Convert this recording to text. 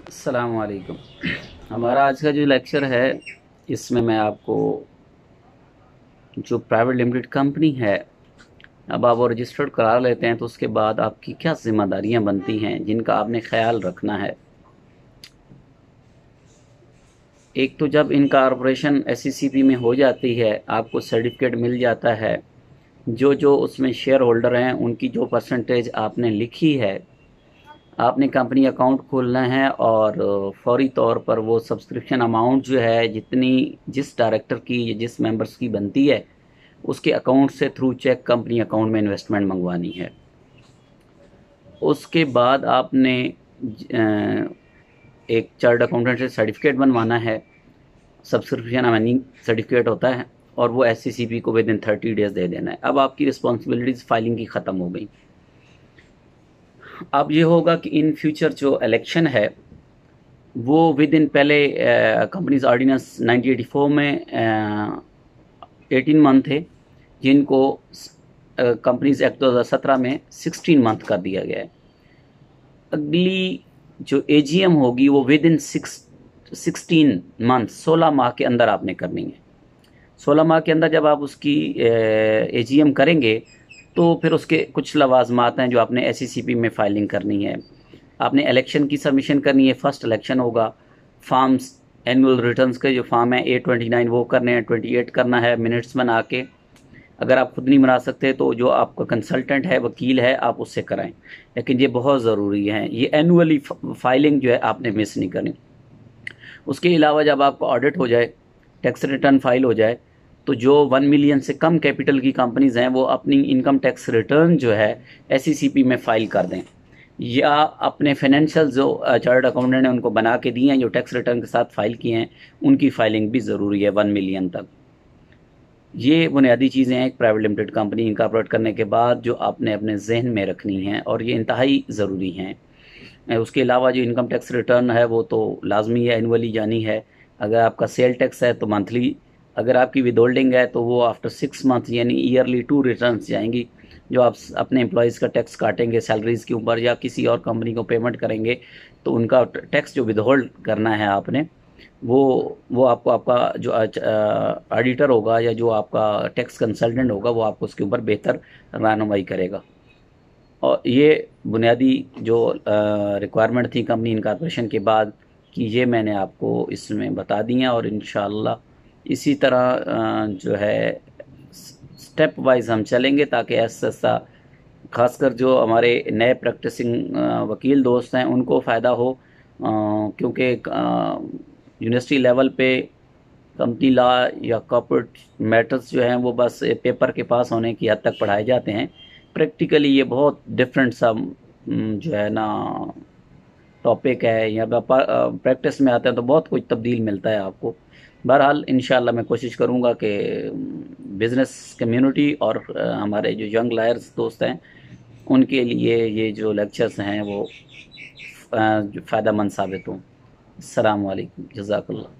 अस्सलाम वालेकुम। हमारा आज का जो लेक्चर है इसमें मैं आपको जो प्राइवेट लिमिटेड कंपनी है, अब आप वो रजिस्टर्ड करा लेते हैं तो उसके बाद आपकी क्या जिम्मेदारियां बनती हैं जिनका आपने ख्याल रखना है। एक तो जब इनकॉर्पोरेशन एससीसीपी में हो जाती है आपको सर्टिफिकेट मिल जाता है, जो जो उसमें शेयर होल्डर हैं उनकी जो परसेंटेज आपने लिखी है, आपने कंपनी अकाउंट खोलना है और फौरी तौर पर वो सब्सक्रिप्शन अमाउंट जो है जितनी जिस डायरेक्टर की या जिस मेंबर्स की बनती है उसके अकाउंट से थ्रू चेक कंपनी अकाउंट में इन्वेस्टमेंट मंगवानी है। उसके बाद आपने एक चार्टर्ड अकाउंटेंट से सर्टिफिकेट बनवाना है, सब्सक्रिप्शन अर्निंग सर्टिफिकेट होता है, और वो एससीसीपी को विद इन 30 डेज दे देना है। अब आपकी रिस्पॉन्सिबिलिटीज़ फाइलिंग की ख़त्म हो गई। अब ये होगा कि इन फ्यूचर जो इलेक्शन है वो विद इन पहले कंपनीज ऑर्डिनेंस 1984 में 18 मंथ थे, जिनको कंपनीज एक्ट 2017 में 16 मंथ कर दिया गया है। अगली जो एजीएम होगी वो विद इन 16 मंथ 16 माह के अंदर आपने करनी है। 16 माह के अंदर जब आप उसकी एजीएम करेंगे तो फिर उसके कुछ लवाजमात हैं जो आपने एससीसीपी में फाइलिंग करनी है। आपने इलेक्शन की सबमिशन करनी है, फर्स्ट इलेक्शन होगा। फॉर्म्स एनुअल रिटर्न्स के जो फॉर्म है A29 वो करने हैं, 28 करना है मिनट्स बना के। अगर आप खुद नहीं बना सकते तो जो आपका कंसल्टेंट है, वकील है, आप उससे कराएं, लेकिन ये बहुत ज़रूरी है। ये एनुअली फाइलिंग जो है आपने मिस नहीं करनी। उसके अलावा जब आपका ऑडिट हो जाए, टैक्स रिटर्न फाइल हो जाए, तो जो 1 मिलियन से कम कैपिटल की कंपनीज़ हैं वो अपनी इनकम टैक्स रिटर्न जो है एससीसीपी में फ़ाइल कर दें, या अपने फाइनेंशियल जो चार्टर्ड अकाउंटेंट ने उनको बना के दिए हैं जो टैक्स रिटर्न के साथ फाइल किए हैं, उनकी फाइलिंग भी ज़रूरी है 1 मिलियन तक। ये बुनियादी चीज़ें हैं एक प्राइवेट लिमिटेड कंपनी इनकॉर्पोरेट करने के बाद जो आपने अपने जहन में रखनी हैं, और ये इंतहाई ज़रूरी हैं। उसके अलावा जो इनकम टैक्स रिटर्न है वो तो लाजमी है, एनुअली जानी है। अगर आपका सेल टैक्स है तो मंथली, अगर आपकी विदहोल्डिंग है तो वो आफ्टर 6 मंथ यानी ईयरली 2 रिटर्न्स जाएंगी, जो आप अपने एम्प्लॉयज़ का टैक्स काटेंगे सैलरीज़ के ऊपर, या किसी और कंपनी को पेमेंट करेंगे तो उनका टैक्स जो विदहोल्ड करना है आपने, वो आपको आपका जो ऑडिटर होगा या जो आपका टैक्स कंसल्टेंट होगा वो आपको उसके ऊपर बेहतर रहनुमाई करेगा। और ये बुनियादी जो रिक्वायरमेंट थी कंपनी इनकॉर्पोरेशन के बाद कि ये मैंने आपको इसमें बता दी हैं, और इंशाअल्लाह इसी तरह जो है स्टेप वाइज हम चलेंगे ताकि ऐसा खासकर जो हमारे नए प्रैक्टिसिंग वकील दोस्त हैं उनको फ़ायदा हो, क्योंकि यूनिवर्सिटी लेवल पे कंपनी लॉ या कॉर्पोरेट मैटर्स जो हैं वो बस पेपर के पास होने की हद तक पढ़ाए जाते हैं। प्रैक्टिकली ये बहुत डिफरेंट सा जो है ना टॉपिक है, या प्रैक्टिस में आते हैं तो बहुत कुछ तब्दील मिलता है आपको। बहरहाल इंशाल्लाह मैं कोशिश करूँगा कि बिज़नेस कम्युनिटी और हमारे जो यंग लायर्स दोस्त हैं उनके लिए ये जो लेक्चर्स हैं वो फ़ायदा मंद साबित हों। अस्सलाम वालेकुम, जज़ाकल्लाह।